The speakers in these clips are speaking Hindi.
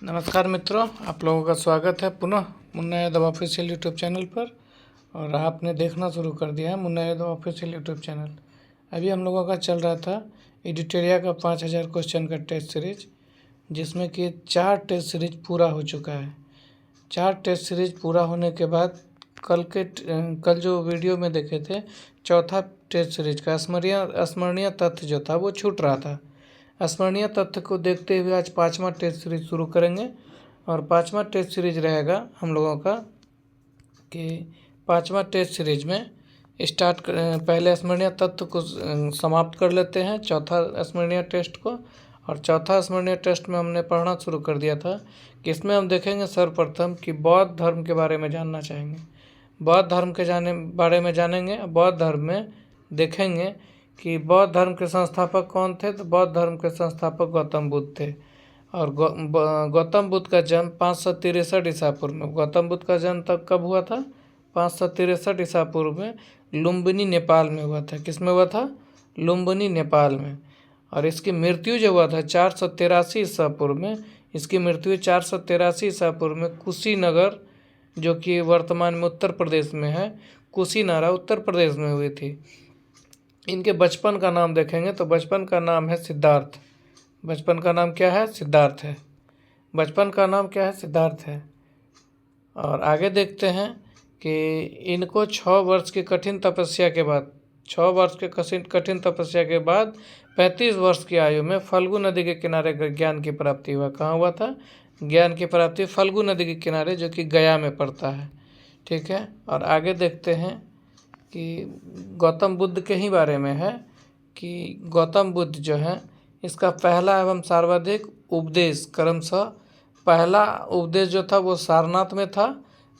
नमस्कार मित्रों, आप लोगों का स्वागत है पुनः Munna Yadav official YouTube channel पर। और आपने देखना शुरू कर दिया है Munna Yadav official YouTube channel. अभी हम लोगों का चल रहा था एडिटोरिया का 5000 क्वेश्चन का टेस्ट सीरीज, जिसमें कि 4 टेस्ट सीरीज पूरा हो चुका है। 4 टेस्ट सीरीज पूरा होने के बाद कल जो वीडियो में देखे थे, चौथा टेस्ट सीरीज का स्मरणीय तथ्य जो था वो छूट रहा था। स्मरणीय तथ्य को देखते हुए आज 5वां टेस्ट सीरीज शुरू करेंगे। और 5वां टेस्ट सीरीज रहेगा हम लोगों का कि 5वां टेस्ट सीरीज में पहले स्मरणीय तथ्य को समाप्त कर लेते हैं, चौथा स्मरणीय टेस्ट को। और चौथा स्मरणीय टेस्ट में हमने पढ़ना शुरू कर दिया था कि इसमें हम देखेंगे सर्वप्रथम कि बौद्ध धर्म के बारे में जानना चाहेंगे। बौद्ध धर्म के बारे में जानेंगे। बौद्ध धर्म में देखेंगे कि बौद्ध धर्म के संस्थापक कौन थे। तो बौद्ध धर्म के संस्थापक गौतम बुद्ध थे। और गौतम बुद्ध का जन्म 563 ईसा पूर्व में। गौतम बुद्ध का जन्म तब कब हुआ था? 563 ईसा पूर्व में लुम्बिनी नेपाल में हुआ था। किस में हुआ था? लुम्बिनी नेपाल में। और इसकी मृत्यु जो हुआ था 483 ईसा पूर्व में। इसकी मृत्यु 483 ईसा पूर्व में कुशीनगर, जो कि वर्तमान में उत्तर प्रदेश में है, कुशीनारा उत्तर प्रदेश में हुई थी। इनके बचपन का नाम देखेंगे तो बचपन का नाम है सिद्धार्थ। बचपन का नाम क्या है? सिद्धार्थ है। बचपन का नाम क्या है? सिद्धार्थ है। और आगे देखते हैं कि इनको 6 वर्ष की कठिन तपस्या के बाद 6 वर्ष के कठिन तपस्या के बाद 35 वर्ष की आयु में फल्गु नदी के किनारे ज्ञान की प्राप्ति हुआ। कहाँ हुआ था? ज्ञान की प्राप्ति फल्गु नदी के किनारे, जो कि गया में पड़ता है। ठीक है। और आगे देखते हैं कि गौतम बुद्ध के ही बारे में है कि गौतम बुद्ध जो है, इसका पहला एवं सर्वाधिक उपदेश क्रमशः, पहला उपदेश जो था वो सारनाथ में था।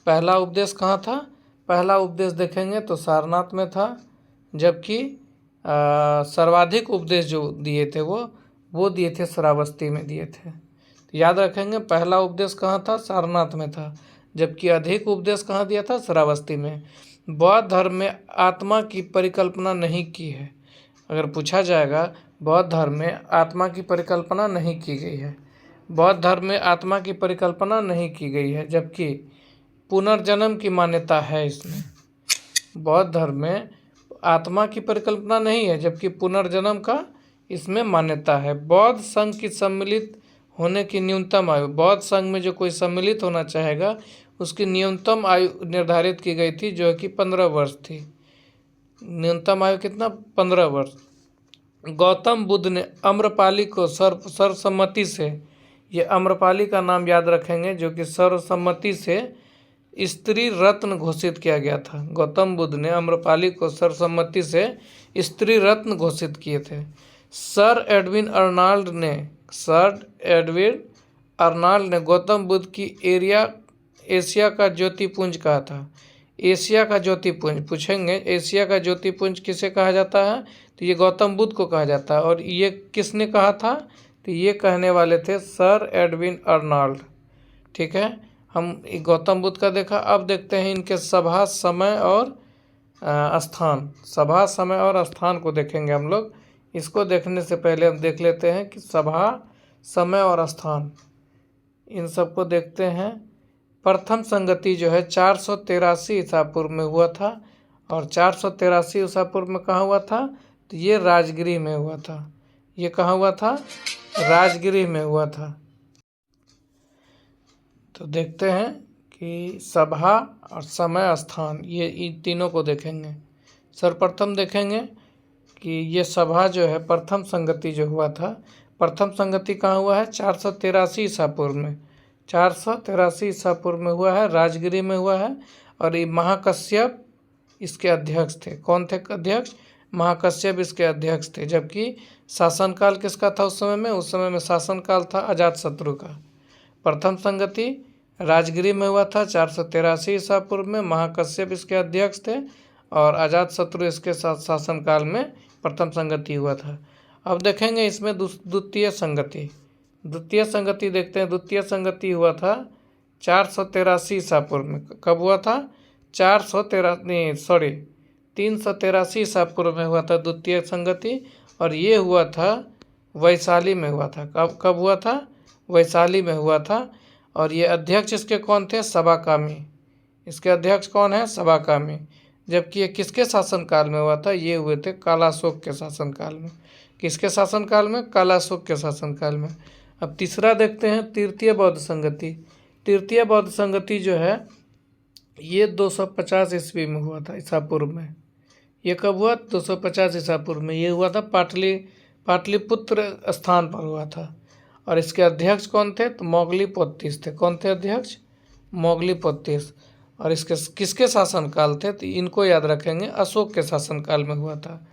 पहला उपदेश कहाँ था? पहला उपदेश देखेंगे तो सारनाथ में था। जबकि सर्वाधिक उपदेश जो दिए थे वो दिए थे श्रावस्ती में दिए थे। तो याद रखेंगे, पहला उपदेश कहाँ था? सारनाथ में था। जबकि अधिक उपदेश कहाँ दिया था? श्रावस्ती में। बौद्ध धर्म में आत्मा की परिकल्पना नहीं की है। अगर पूछा जाएगा, बौद्ध धर्म में आत्मा की परिकल्पना नहीं की गई है। बौद्ध धर्म में आत्मा की परिकल्पना नहीं की गई है, जबकि पुनर्जन्म की मान्यता है इसमें। बौद्ध धर्म में आत्मा की परिकल्पना नहीं है, जबकि पुनर्जन्म का इसमें मान्यता है। बौद्ध संघ की सम्मिलित होने की न्यूनतम आयु, बौद्ध संघ में जो कोई सम्मिलित होना चाहेगा उसकी न्यूनतम आयु निर्धारित की गई थी, जो कि 15 वर्ष थी। न्यूनतम आयु कितना? 15 वर्ष। गौतम बुद्ध ने आम्रपाली को सर्वसम्मति से, ये आम्रपाली का नाम याद रखेंगे, जो कि सर्वसम्मति से स्त्री रत्न घोषित किया गया था। गौतम बुद्ध ने आम्रपाली को सर्वसम्मति से स्त्री रत्न घोषित किए थे। सर एडविन अर्नाल्ड ने गौतम बुद्ध की एशिया का ज्योतिपुंज कहा था। एशिया का ज्योतिपुंज पूछेंगे, एशिया का ज्योतिपुंज किसे कहा जाता है? तो ये गौतम बुद्ध को कहा जाता है। और ये किसने कहा था? तो ये कहने वाले थे सर एडविन अर्नाल्ड। ठीक है, हम गौतम बुद्ध का देखा। अब देखते हैं इनके सभा, समय और स्थान। सभा, समय और स्थान को देखेंगे हम लोग। इसको देखने से पहले हम देख लेते हैं कि सभा, समय और स्थान, इन सबको देखते हैं। प्रथम संगति जो है 483 ईसा पूर्व में हुआ था। और 483 ईसा पूर्व में कहाँ हुआ था? तो ये राजगिरी में हुआ था। ये कहाँ हुआ था? राजगिरी में हुआ था। तो देखते हैं कि सभा और समय, स्थान, ये इन तीनों को देखेंगे। सर्वप्रथम देखेंगे कि ये सभा जो है, प्रथम संगति जो हुआ था, प्रथम संगति कहाँ हुआ है? 483 ईसा पूर्व में। 483 ईसा पूर्व में हुआ है, राजगिरी में हुआ है। और ये महाकश्यप इसके अध्यक्ष थे। कौन थे अध्यक्ष? महाकश्यप इसके अध्यक्ष थे। जबकि शासनकाल किसका था उस समय में? उस समय में शासनकाल था अजातशत्रु का। प्रथम संगति राजगिरी में हुआ था 483 ईसा पूर्व में। महाकश्यप इसके अध्यक्ष थे और अजातशत्रु इसके शासनकाल में प्रथम संगति हुआ था। अब देखेंगे इसमें द्वितीय संगति। द्वितीय संगति देखते हैं। द्वितीय संगति हुआ था 483 ईसा पूर्व में। कब हुआ था? 383 ईसा पूर्व में हुआ था द्वितीय संगति। और ये हुआ था वैशाली में हुआ था। कब हुआ था? वैशाली में हुआ था। और ये अध्यक्ष इसके कौन थे? सबाकामी। इसके अध्यक्ष कौन है? सबाकामी। जबकि ये किसके शासनकाल में हुआ था? ये हुए थे कालाशोक के शासनकाल में। किसके शासनकाल में? कालाशोक के शासनकाल में। अब तीसरा देखते हैं, तृतीय बौद्ध संगति। तृतीय बौद्ध संगति जो है ये 250 ईस्वी में हुआ था, ईसा पूर्व में। ये कब हुआ? 250 ईसा पूर्व में। ये हुआ था पाटलिपुत्र स्थान पर हुआ था। और इसके अध्यक्ष कौन थे? तो मोगलीपोत्तीस थे। कौन थे अध्यक्ष? मोगलीपोत्तीस। और इसके किसके शासनकाल थे? तो इनको याद रखेंगे, अशोक के शासनकाल में हुआ था।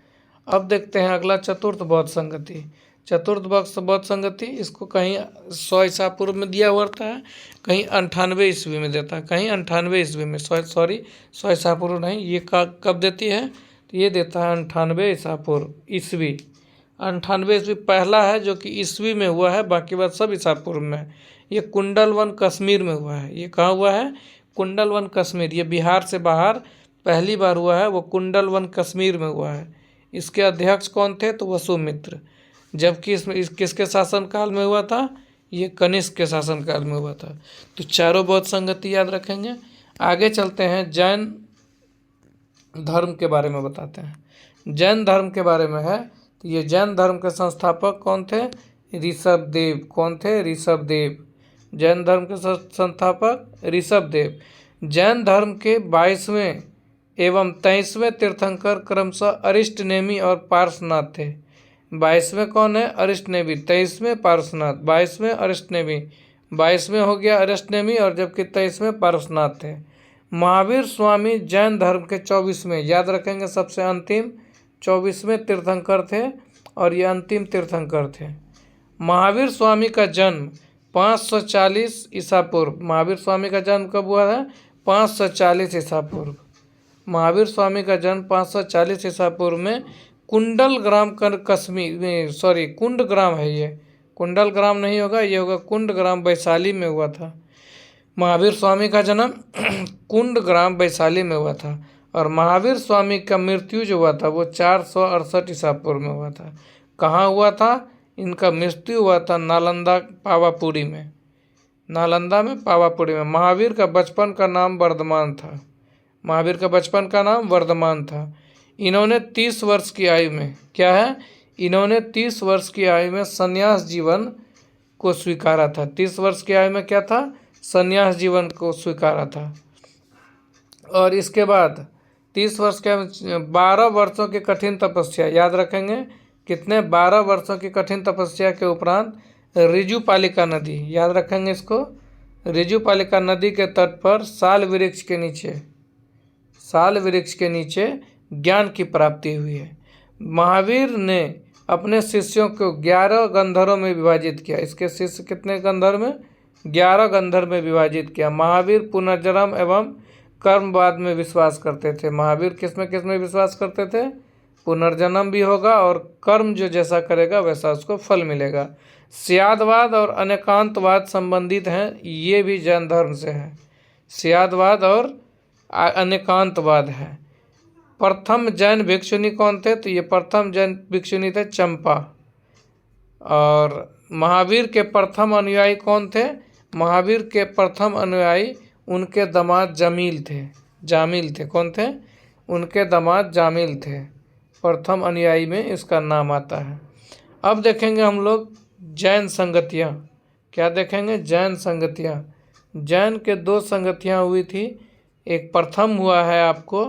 अब देखते हैं अगला, चतुर्थ बौद्ध संगति। चतुर्थ बौद्ध संगति, इसको कहीं 100 ईसा पूर्व में दिया हुआ है, कहीं 98 ईस्वी में देता है, कहीं 98 ईस्वी में। 100 ईसा पूर्व नहीं, ये कब देती है? तो ये देता है 98 ईसा पूर्व, ईस्वी। 98 ईस्वी पहला है जो कि ईस्वी में हुआ है, बाकी बात सब ईसा पूर्व में। ये कुंडलवन कश्मीर में हुआ है। ये कहाँ हुआ है? कुंडलवन कश्मीर। ये बिहार से बाहर पहली बार हुआ है, वो कुंडलवन कश्मीर में हुआ है। इसके अध्यक्ष कौन थे? तो वसुमित्र। जबकि इसमें किसके शासनकाल में हुआ था? ये कनिष्क के शासनकाल में हुआ था। तो चारों बौद्ध संगति याद रखेंगे। आगे चलते हैं, जैन धर्म के बारे में बताते हैं। जैन धर्म के बारे में है, तो ये जैन धर्म के संस्थापक कौन थे? ऋषभदेव। कौन थे? ऋषभदेव। जैन धर्म के संस्थापक ऋषभदेव। जैन धर्म के 22वें एवं 23वें तीर्थंकर क्रमशः अरिष्टनेमी और पार्श्वनाथ थे। 22वें कौन है? अरिष्टनेमी। 23वें पार्श्वनाथ। 22वें अरिष्टनेमी। 22वें हो गया अरिष्टनेमी, और जबकि 23वें पार्श्वनाथ थे। महावीर स्वामी जैन धर्म के 24वें, याद रखेंगे, सबसे अंतिम 24वें तीर्थंकर थे, और ये अंतिम तीर्थंकर थे। महावीर स्वामी का जन्म 540 ईसा पूर्व। महावीर स्वामी का जन्म कब हुआ है? 540 ईसा पूर्व। महावीर स्वामी का जन्म 540 ईसा पूर्व में कुंडल ग्राम कश्मीर में, कुंड ग्राम है ये, कुंडल ग्राम नहीं होगा, ये होगा कुंड ग्राम, वैशाली में हुआ था। महावीर स्वामी का जन्म कुंड ग्राम वैशाली में हुआ था। और महावीर स्वामी का मृत्यु जो हुआ था वो 468 ईसा पूर्व में हुआ था। कहाँ हुआ था? इनका मृत्यु हुआ था नालंदा पावापुरी में। नालंदा में पावापुरी में। महावीर का बचपन का नाम वर्धमान था। महावीर का बचपन का नाम वर्धमान था। इन्होंने 30 वर्ष की आयु में, क्या है? इन्होंने 30 वर्ष की आयु में संन्यास जीवन को स्वीकारा था। 30 वर्ष की आयु में क्या था? संन्यास जीवन को स्वीकारा था। और इसके बाद 30 वर्ष के 12 वर्षों की कठिन तपस्या, याद रखेंगे कितने? 12 वर्षों की कठिन तपस्या के उपरांत ऋजुपालिका नदी, याद रखेंगे इसको, ऋजुपालिका नदी के तट पर साल वृक्ष के नीचे ज्ञान की प्राप्ति हुई है। महावीर ने अपने शिष्यों को 11 गंधर्वों में विभाजित किया। इसके शिष्य कितने गंधर्व में? 11 गंधर्व में विभाजित किया। महावीर पुनर्जन्म एवं कर्मवाद में विश्वास करते थे। महावीर किस में विश्वास करते थे? पुनर्जन्म भी होगा, और कर्म जो जैसा करेगा वैसा उसको फल मिलेगा। स्यादवाद और अनेकांतवाद संबंधित हैं, ये भी जैन धर्म से है। स्यादवाद और अनेकांतवाद है। प्रथम जैन भिक्षुनी कौन थे? तो ये प्रथम जैन भिक्षुनी थे चंपा। और महावीर के प्रथम अनुयायी कौन थे? महावीर के प्रथम अनुयायी उनके दामाद जामिल थे। कौन थे? उनके दामाद जामिल थे। प्रथम अनुयायी में इसका नाम आता है। अब देखेंगे हम लोग जैन संगतियाँ। क्या देखेंगे? जैन संगतियाँ। जैन के 2 संगतियाँ हुई थी। एक प्रथम हुआ है आपको,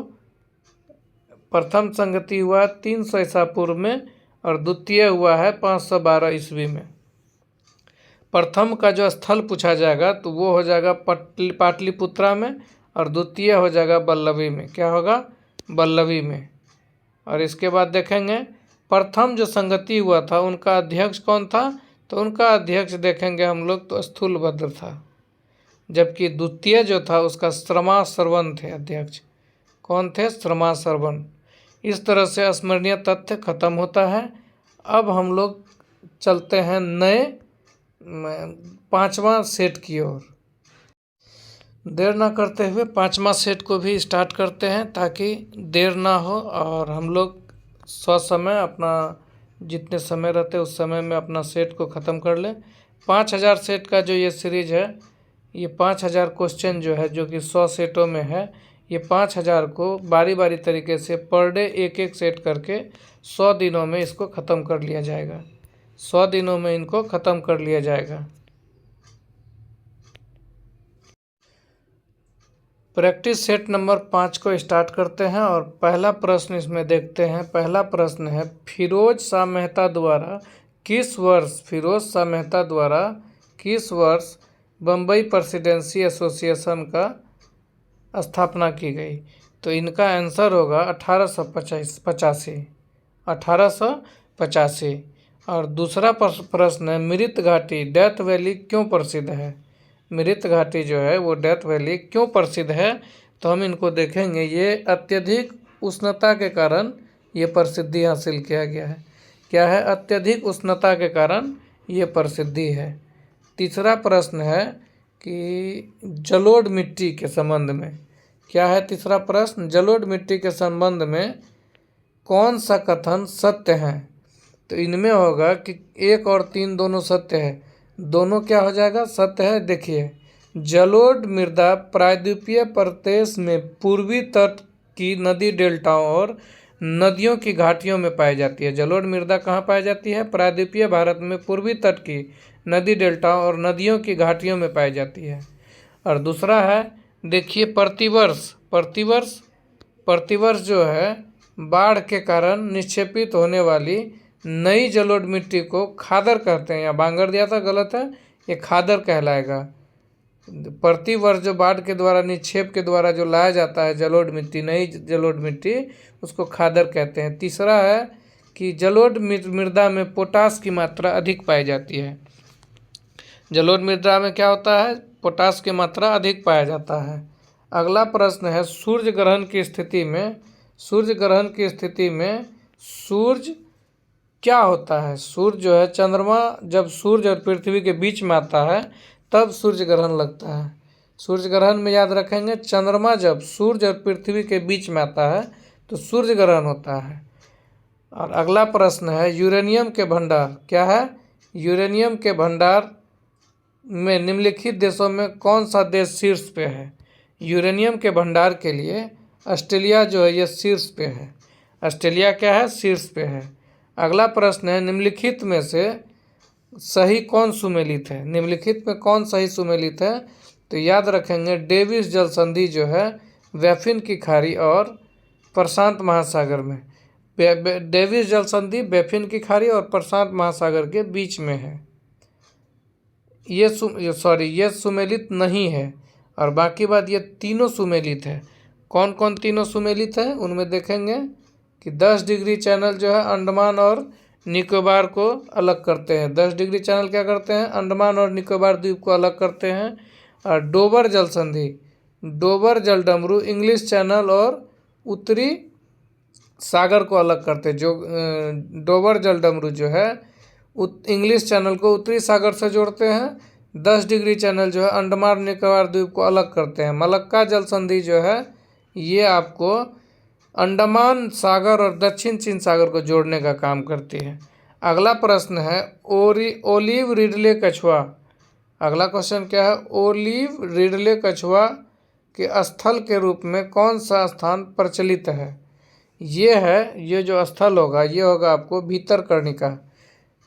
प्रथम संगति हुआ 300 ईसा पूर्व में, और द्वितीय हुआ है 512 ईस्वी में। प्रथम का जो स्थल पूछा जाएगा तो वो हो जाएगा पाटलिपुत्रा में, और द्वितीय हो जाएगा बल्लवी में। क्या होगा? बल्लवी में। और इसके बाद देखेंगे प्रथम जो संगति हुआ था उनका अध्यक्ष कौन था? तो उनका अध्यक्ष देखेंगे हम लोग तो स्थूलभद्र था। जबकि द्वितीय जो था उसका श्रमाश्रवण थे अध्यक्ष। कौन थे? श्रमाश्रवण। इस तरह से स्मरणीय तथ्य खत्म होता है। अब हम लोग चलते हैं नए 5वां सेट की ओर। देर ना करते हुए 5वां सेट को भी स्टार्ट करते हैं, ताकि देर ना हो और हम लोग समय अपना जितने समय रहते उस समय में अपना सेट को ख़त्म कर लें। 5000 सेट का जो ये सीरीज है, ये 5000 क्वेश्चन जो है, जो कि 100 सेटों में है, ये 5000 को बारी बारी तरीके से पर डे एक एक सेट करके 100 दिनों में इसको ख़त्म कर लिया जाएगा। 100 दिनों में इनको ख़त्म कर लिया जाएगा। प्रैक्टिस सेट नंबर 5 को स्टार्ट करते हैं और पहला प्रश्न इसमें देखते हैं। पहला प्रश्न है, फिरोज शाह मेहता द्वारा किस वर्ष बम्बई प्रेसिडेंसी एसोसिएशन का स्थापना की गई? तो इनका आंसर होगा 1885। और दूसरा प्रश्न है, मृत घाटी डेथ वैली क्यों प्रसिद्ध है? मृत घाटी जो है वो डेथ वैली क्यों प्रसिद्ध है? तो हम इनको देखेंगे। ये अत्यधिक उष्णता के कारण ये प्रसिद्धि हासिल किया गया है। क्या है? अत्यधिक उष्णता के कारण ये प्रसिद्धि है। तीसरा प्रश्न है कि जलोढ़ मिट्टी के संबंध में, क्या है तीसरा प्रश्न? जलोढ़ मिट्टी के संबंध में कौन सा कथन सत्य है? तो इनमें होगा कि 1 और 3 दोनों सत्य है। दोनों क्या हो जाएगा? सत्य है। देखिए, जलोढ़ मृदा प्रायद्वीपीय प्रदेश में पूर्वी तट की नदी डेल्टाओं और नदियों की घाटियों में पाई जाती है। जलोढ़ मृदा कहाँ पाई जाती है? प्रायद्वीपीय भारत में पूर्वी तट की नदी डेल्टाओं और नदियों की घाटियों में पाई जाती है। और दूसरा है, देखिए, प्रतिवर्ष जो है बाढ़ के कारण निक्षेपित होने वाली नई जलोढ़ मिट्टी को खादर कहते हैं। या बांगर दिया था, गलत है, ये खादर कहलाएगा। प्रतिवर्ष जो बाढ़ के द्वारा निक्षेप के द्वारा जो लाया जाता है जलोढ़ मिट्टी, नई जलोढ़ मिट्टी, उसको खादर कहते हैं। तीसरा है कि जलोढ़ मृदा में पोटास की मात्रा अधिक पाई जाती है। जलोढ़ मृदा में क्या होता है? पोटास की मात्रा अधिक पाया जाता है। अगला प्रश्न है, सूर्य ग्रहण की स्थिति में सूर्य क्या होता है? सूर्य जो है, चंद्रमा जब सूर्य और पृथ्वी के बीच में आता है तब सूर्य ग्रहण लगता है। सूर्य ग्रहण में याद रखेंगे, चंद्रमा जब सूर्य और पृथ्वी के बीच में आता है तो सूर्य ग्रहण होता है। और अगला प्रश्न है, यूरेनियम के भंडार, क्या है? यूरेनियम के भंडार में निम्नलिखित देशों में कौन सा देश शीर्ष पे है? यूरेनियम के भंडार के लिए ऑस्ट्रेलिया जो है ये शीर्ष पे है। ऑस्ट्रेलिया क्या है? शीर्ष पे है। अगला प्रश्न है, निम्नलिखित में से सही कौन सुमेलित है? निम्नलिखित में कौन सही सुमेलित है? तो याद रखेंगे, डेविस जल संधि जो है बैफिन की खाड़ी और प्रशांत महासागर में, डेविस जल संधि बैफिन की खाड़ी और प्रशांत महासागर के बीच में है। ये सुमेलित नहीं है। और बाकी बात, ये तीनों सुमेलित है। कौन कौन तीनों सुमेलित है उनमें देखेंगे कि 10 डिग्री चैनल जो है अंडमान और निकोबार को अलग करते हैं। 10 डिग्री चैनल क्या करते हैं? अंडमान और निकोबार द्वीप को अलग करते हैं। और डोबर जल संधि, डोबर जल डमरू इंग्लिश चैनल और उत्तरी सागर को अलग करते हैं। जो डोबर जल डमरू जो है इंग्लिश चैनल को उत्तरी सागर से जोड़ते हैं। 10 डिग्री चैनल जो है अंडमान निकोबार द्वीप को अलग करते हैं। मलक्का जल संधि जो है ये आपको अंडमान सागर और दक्षिण चीन सागर को जोड़ने का काम करती है। अगला प्रश्न है, ओलिव रिडले कछुआ। अगला क्वेश्चन क्या है? ओलिव रिडले कछुआ के स्थल के रूप में कौन सा स्थान प्रचलित है? ये जो स्थल होगा ये होगा आपको भीतरकर्णिका।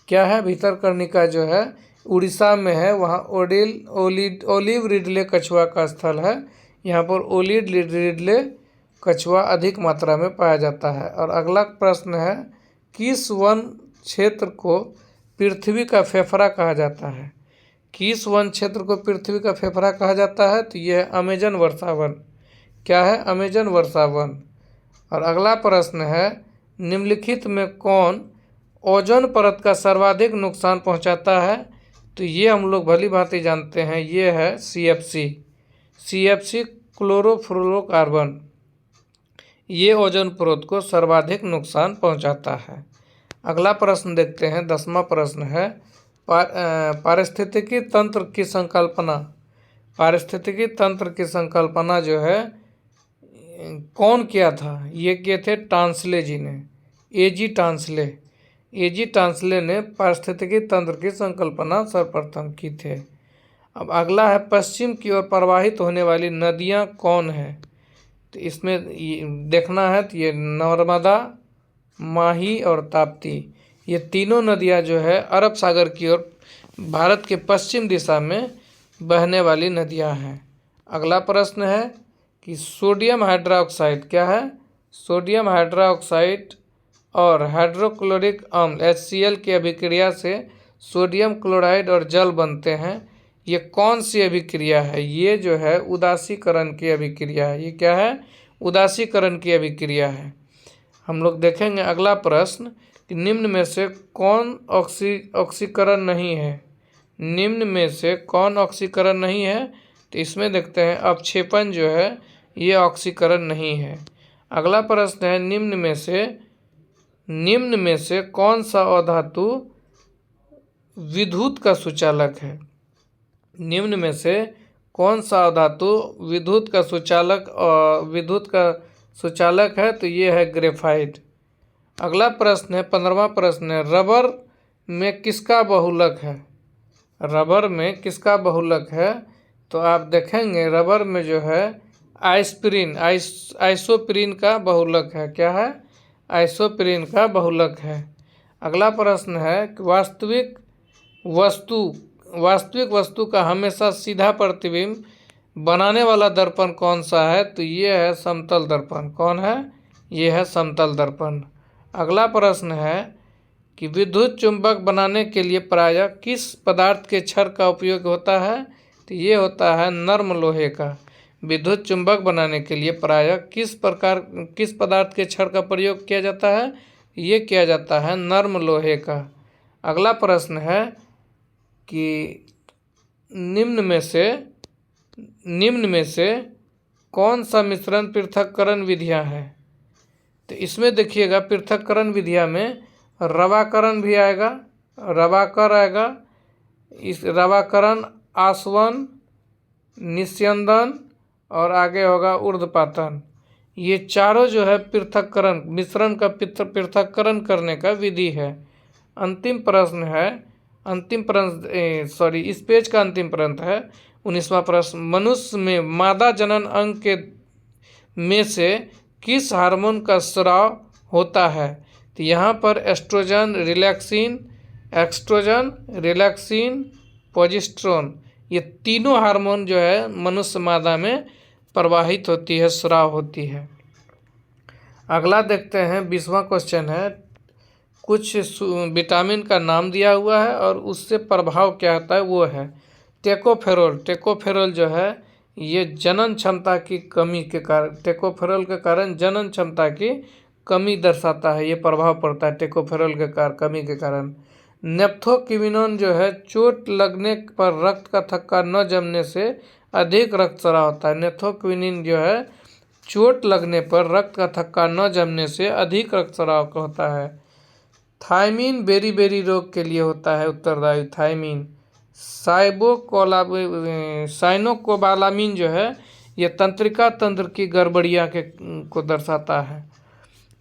क्या है? भीतरकर्णिका जो है उड़ीसा में है, वहाँ ओलिव रिडले कछुआ का स्थल है। यहाँ पर ओलिव रिडले कछुआ अधिक मात्रा में पाया जाता है। और अगला प्रश्न है, किस वन क्षेत्र को पृथ्वी का फेफड़ा कहा जाता है? किस वन क्षेत्र को पृथ्वी का फेफड़ा कहा जाता है? तो यह है अमेजन वर्षा वन। क्या है? अमेजन वर्षा वन। और अगला प्रश्न है, निम्नलिखित में कौन ओजोन परत का सर्वाधिक नुकसान पहुंचाता है? तो ये हम लोग भली भांति जानते हैं, ये है CFC क्लोरोफ्लोरोकार्बन। ये ओजोन परत को सर्वाधिक नुकसान पहुंचाता है। अगला प्रश्न देखते हैं, 10वां प्रश्न है, पारिस्थितिकी तंत्र की संकल्पना। पारिस्थितिकी तंत्र की संकल्पना जो है कौन किया था? ये किए थे टांसले जी ने, AG टांसले। एजी टांसले ने पारिस्थितिकी तंत्र की संकल्पना सर्वप्रथम की थे। अब अगला है पश्चिम की ओर प्रवाहित होने वाली नदियां कौन है। तो इसमें देखना है तो ये नर्मदा, माही और ताप्ती, ये तीनों नदियां जो है अरब सागर की ओर भारत के पश्चिम दिशा में बहने वाली नदियां हैं। अगला प्रश्न है कि सोडियम हाइड्रोक्साइड क्या है। सोडियम हाइड्रोक्साइड और हाइड्रोक्लोरिक अम्ल HCl की अभिक्रिया से सोडियम क्लोराइड और जल बनते हैं। ये कौन सी अभिक्रिया है। ये जो है उदासीकरण की अभिक्रिया है। ये क्या है, उदासीकरण की अभिक्रिया है। हम लोग देखेंगे अगला प्रश्न कि निम्न में से कौन ऑक्सीकरण नहीं है। निम्न में से कौन ऑक्सीकरण नहीं है। तो इसमें देखते हैं अपक्षेपण जो है ये ऑक्सीकरण नहीं है। अगला प्रश्न है निम्न में से कौन सा अधातु विद्युत का सुचालक है। निम्न में से कौन सा धातु विद्युत का सुचालक है। तो ये है ग्रेफाइट। अगला प्रश्न है 15वां प्रश्न है रबर में किसका बहुलक है। रबर में किसका बहुलक है। तो आप देखेंगे रबर में जो है आइसोप्रीन का बहुलक है। क्या है, आइसोप्रीन का बहुलक है। अगला प्रश्न है वास्तविक वस्तु का हमेशा सीधा प्रतिबिंब बनाने वाला दर्पण कौन सा है। तो ये है समतल दर्पण। कौन है, ये है समतल दर्पण। अगला प्रश्न है कि विद्युत चुंबक बनाने के लिए प्रायः किस पदार्थ के छड़ का उपयोग होता है। तो ये होता है नर्म लोहे का। विद्युत चुंबक बनाने के लिए प्रायः किस पदार्थ के छड़ का प्रयोग किया जाता है। ये किया जाता है नर्म लोहे का। अगला प्रश्न है कि निम्न में से कौन सा मिश्रण पृथक्करण विधियां हैं। तो इसमें देखिएगा पृथक्करण विधियां में रवाकरण भी आएगा, रवाकर आएगा। इस रवाकरण, आसवन, निस्यंदन और आगे होगा ऊर्ध्वपातन। ये चारों जो है पृथक्करण मिश्रण का पृथक्करण करने का विधि है। अंतिम प्रश्न इस पेज का अंतिम प्रश्न है 19वां प्रश्न मनुष्य में मादा जनन अंग के में से किस हार्मोन का स्राव होता है। तो यहाँ पर एस्ट्रोजन, रिलैक्सिन, प्रोजेस्टेरोन, ये तीनों हार्मोन जो है मनुष्य मादा में प्रवाहित होती है, स्राव होती है। अगला देखते हैं 20वां क्वेश्चन है कुछ विटामिन का नाम दिया हुआ है और उससे प्रभाव क्या होता है वो है टेकोफेरोल जो है ये जनन क्षमता की कमी के कारण, टेकोफेरोल के कारण जनन क्षमता की कमी दर्शाता है। ये प्रभाव पड़ता है टेकोफेरोल के कमी के कारण। नेफ्थोक्विनोन जो है चोट लगने पर रक्त का थक्का न जमने से अधिक रक्तस्राव होता है। नेफ्थोक्विनिन जो है चोट लगने पर रक्त का थक्का न जमने से अधिक रक्तस्राव का होता है। थायमीन बेरी रोग के लिए होता है उत्तरदायी। थायमीन साइनोकोबालामीन जो है ये तंत्रिका तंत्र की गड़बड़ियाँ को दर्शाता है।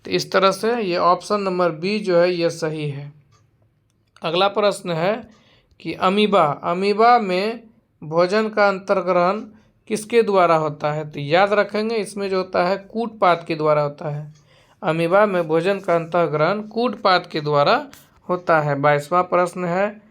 तो इस तरह से ये ऑप्शन नंबर बी जो है ये सही है। अगला प्रश्न है कि अमीबा में भोजन का अंतर्ग्रहण किसके द्वारा होता है। तो याद रखेंगे इसमें जो होता है कूटपाद के द्वारा होता है। अमीबा में भोजन का अंतर्ग्रहण कूटपाद के द्वारा होता है। 22वां प्रश्न है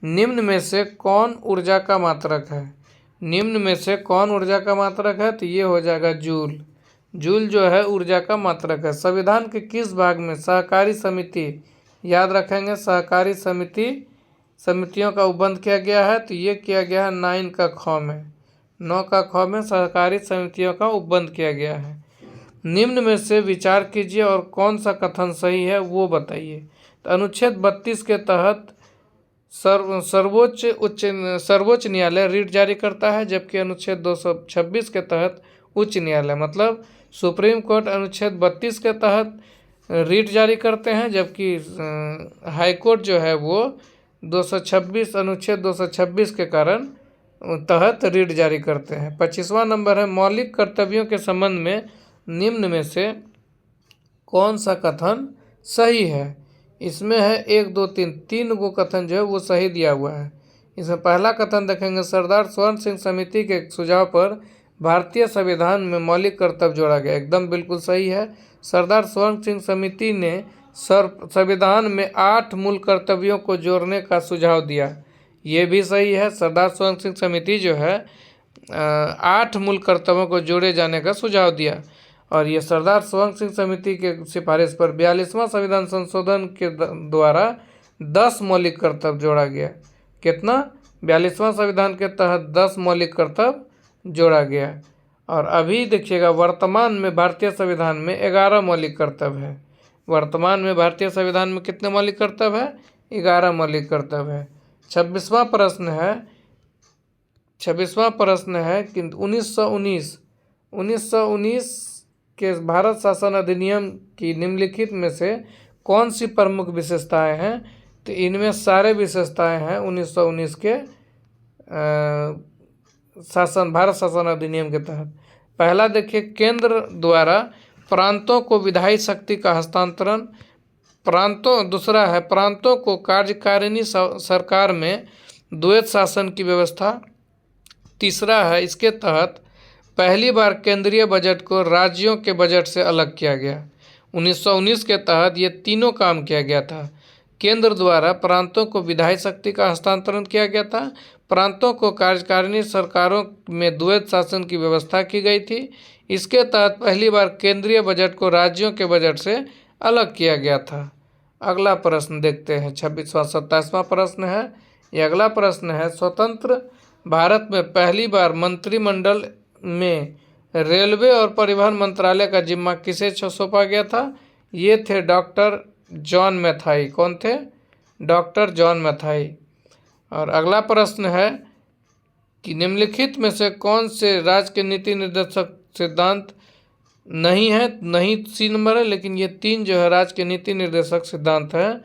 निम्न में से कौन ऊर्जा का मात्रक है। निम्न में से कौन ऊर्जा का मात्रक है। तो ये हो जाएगा जूल। जूल जो है ऊर्जा का मात्रक है। संविधान के किस भाग में सहकारी समिति, याद रखेंगे सहकारी समितियों का उपबंध किया गया है। तो ये किया गया है 9 का ख में, 9 का ख में सहकारी समितियों का उपबंध किया गया है। निम्न में से विचार कीजिए और कौन सा कथन सही है वो बताइए। तो अनुच्छेद 32 के तहत सर्वोच्च न्यायालय रिट जारी करता है, जबकि अनुच्छेद 226 के तहत उच्च न्यायालय, मतलब सुप्रीम कोर्ट अनुच्छेद 32 के तहत रिट जारी करते हैं, जबकि हाई कोर्ट जो है वो अनुच्छेद 226 के कारण तहत रिट जारी करते हैं। 25वां नंबर है मौलिक कर्तव्यों के संबंध में निम्न में से कौन सा कथन सही है। इसमें है 1 2 3, 3 गो कथन जो है वो सही दिया हुआ है। इसमें पहला कथन देखेंगे, सरदार स्वर्ण सिंह समिति के सुझाव पर भारतीय संविधान में मौलिक कर्तव्य जोड़ा गया। एकदम बिल्कुल सही है। सरदार स्वर्ण सिंह समिति ने संविधान में 8 मूल कर्तव्यों को जोड़ने का सुझाव दिया। ये भी सही है। सरदार स्वर्ण सिंह समिति जो है 8 मूल कर्तव्यों को जोड़े जाने का सुझाव दिया। और ये सरदार स्वर्ण सिंह समिति के सिफारिश पर 42वां संविधान संशोधन के द्वारा 10 मौलिक कर्तव्य जोड़ा गया। कितना? 42वां संविधान के तहत 10 मौलिक कर्तव्य जोड़ा गया। और अभी देखिएगा वर्तमान में भारतीय संविधान में 11 मौलिक कर्तव्य है। वर्तमान में भारतीय संविधान में कितने मौलिक कर्तव्य है? 11 मौलिक कर्तव्य है। 26वां प्रश्न है कि 1919 के भारत शासन अधिनियम की निम्नलिखित में से कौन सी प्रमुख विशेषताएं हैं? तो इनमें सारे विशेषताएं हैं 1919 के भारत शासन अधिनियम के तहत। पहला देखिए, केंद्र द्वारा प्रांतों को विधायी शक्ति का हस्तांतरण। दूसरा है प्रांतों को कार्यकारिणी सरकार में द्वैत शासन की व्यवस्था। तीसरा है इसके तहत पहली बार केंद्रीय बजट को राज्यों के बजट से अलग किया गया। 1919 के तहत ये तीनों काम किया गया था। केंद्र द्वारा प्रांतों को विधायी शक्ति का हस्तांतरण किया गया था, प्रांतों को कार्यकारिणी सरकारों में द्वैत शासन की व्यवस्था की गई थी। इसके तहत पहली बार केंद्रीय बजट को राज्यों के बजट से अलग किया गया था। अगला प्रश्न देखते हैं, 27वां प्रश्न है। ये अगला प्रश्न है, स्वतंत्र भारत में पहली बार मंत्रिमंडल में रेलवे और परिवहन मंत्रालय का जिम्मा किसे सौंपा गया था? ये थे डॉक्टर जॉन मैथाई। कौन थे? डॉक्टर जॉन मैथाई। और अगला प्रश्न है कि निम्नलिखित में से कौन से राज्य के नीति निर्देशक सिद्धांत नहीं है? नहीं सी नंबर है, लेकिन ये 3 जो है राज्य के नीति निर्देशक सिद्धांत है।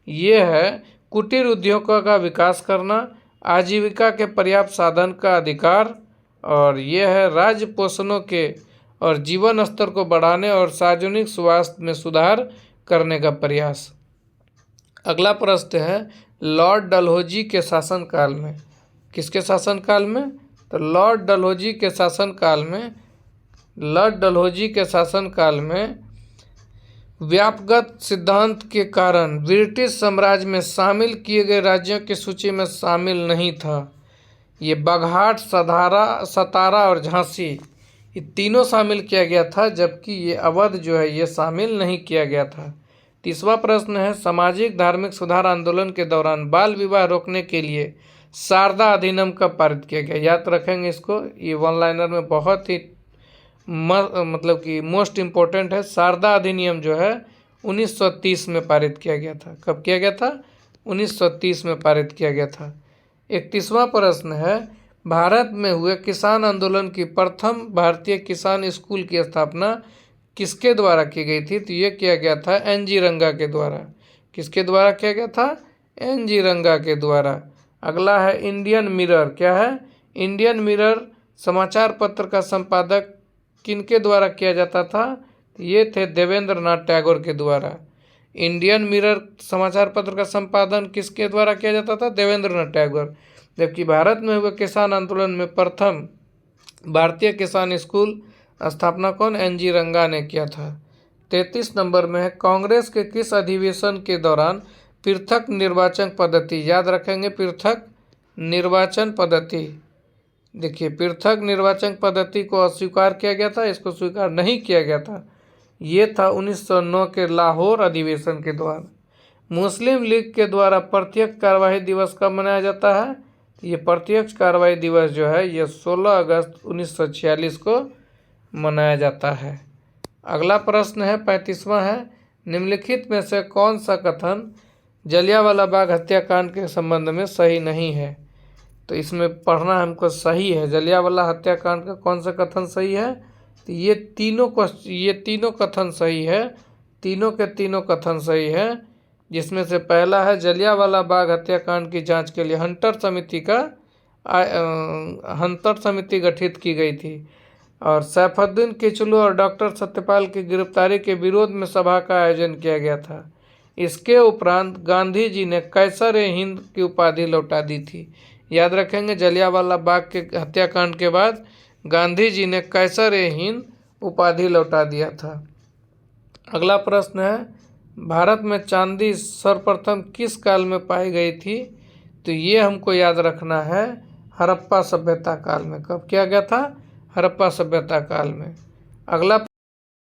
ये है कुटीर उद्योगों का विकास करना, आजीविका के पर्याप्त साधन का अधिकार, और यह है राज्य पोषणों के और जीवन स्तर को बढ़ाने और सार्वजनिक स्वास्थ्य में सुधार करने का प्रयास। अगला प्रश्न है, लॉर्ड डलहौजी के शासनकाल में। किसके शासनकाल में? तो लॉर्ड डलहौजी के शासनकाल में व्यापक सिद्धांत के कारण ब्रिटिश साम्राज्य में शामिल किए गए राज्यों की सूची में शामिल नहीं था। ये बघाट, सतारा और झांसी, ये तीनों शामिल किया गया था, जबकि ये अवध जो है ये शामिल नहीं किया गया था। 30वां प्रश्न है, सामाजिक धार्मिक सुधार आंदोलन के दौरान बाल विवाह रोकने के लिए शारदा अधिनियम कब पारित किया गया? याद रखेंगे इसको, ये वन लाइनर में बहुत ही मतलब कि मोस्ट इम्पोर्टेंट है। शारदा अधिनियम जो है 1930 में पारित किया गया था। कब किया गया था? 1930 में पारित किया गया था। 31वां प्रश्न है, भारत में हुए किसान आंदोलन की प्रथम भारतीय किसान स्कूल की स्थापना किसके द्वारा की गई थी? तो ये किया गया था एन.जी. रंगा के द्वारा। किसके द्वारा किया गया था? एन.जी. रंगा के द्वारा। अगला है इंडियन मिरर। क्या है? इंडियन मिरर समाचार पत्र का संपादक किनके द्वारा किया जाता था? ये थे देवेंद्र नाथ टैगोर के द्वारा। इंडियन मिरर समाचार पत्र का संपादन किसके द्वारा किया जाता था? देवेंद्र नाथ टैगोर। जबकि भारत में हुए किसान आंदोलन में प्रथम भारतीय किसान स्कूल स्थापना कौन? एन.जी. रंगा ने किया था। 33 नंबर में है, कांग्रेस के किस अधिवेशन के दौरान पृथक निर्वाचन पद्धति, याद रखेंगे पृथक निर्वाचन पद्धति। देखिए, पृथक निर्वाचन पद्धति को अस्वीकार किया गया था, इसको स्वीकार नहीं किया गया था। ये था 1909 के लाहौर अधिवेशन के दौरान। मुस्लिम लीग के द्वारा प्रत्यक्ष कार्यवाही दिवस कब मनाया जाता है? ये प्रत्यक्ष कार्यवाही दिवस जो है ये 16 अगस्त 1946 को मनाया जाता है। अगला प्रश्न है 35वां है, निम्नलिखित में से कौन सा कथन जलियांवाला बाग हत्याकांड के संबंध में सही नहीं है? तो इसमें पढ़ना हमको सही है, जलियांवाला हत्याकांड का कौन सा कथन सही है? तो ये तीनों कथन सही है, तीनों के तीनों कथन सही है। जिसमें से पहला है, जलियांवाला बाग हत्याकांड की जांच के लिए हंटर समिति गठित की गई थी और सैफुद्दीन किचलू और डॉक्टर सत्यपाल की गिरफ्तारी के विरोध में सभा का आयोजन किया गया था। इसके उपरांत गांधी जी ने कैसर-ए-हिंद की उपाधि लौटा दी थी। याद रखेंगे, जलियांवाला बाग के हत्याकांड के बाद गांधी जी ने कैसर-ए-हिंद उपाधि लौटा दिया था। अगला प्रश्न है, भारत में चांदी सर्वप्रथम किस काल में पाई गई थी? तो ये हमको याद रखना है, हड़प्पा सभ्यता काल में। कब किया गया था? हड़प्पा सभ्यता काल में। अगला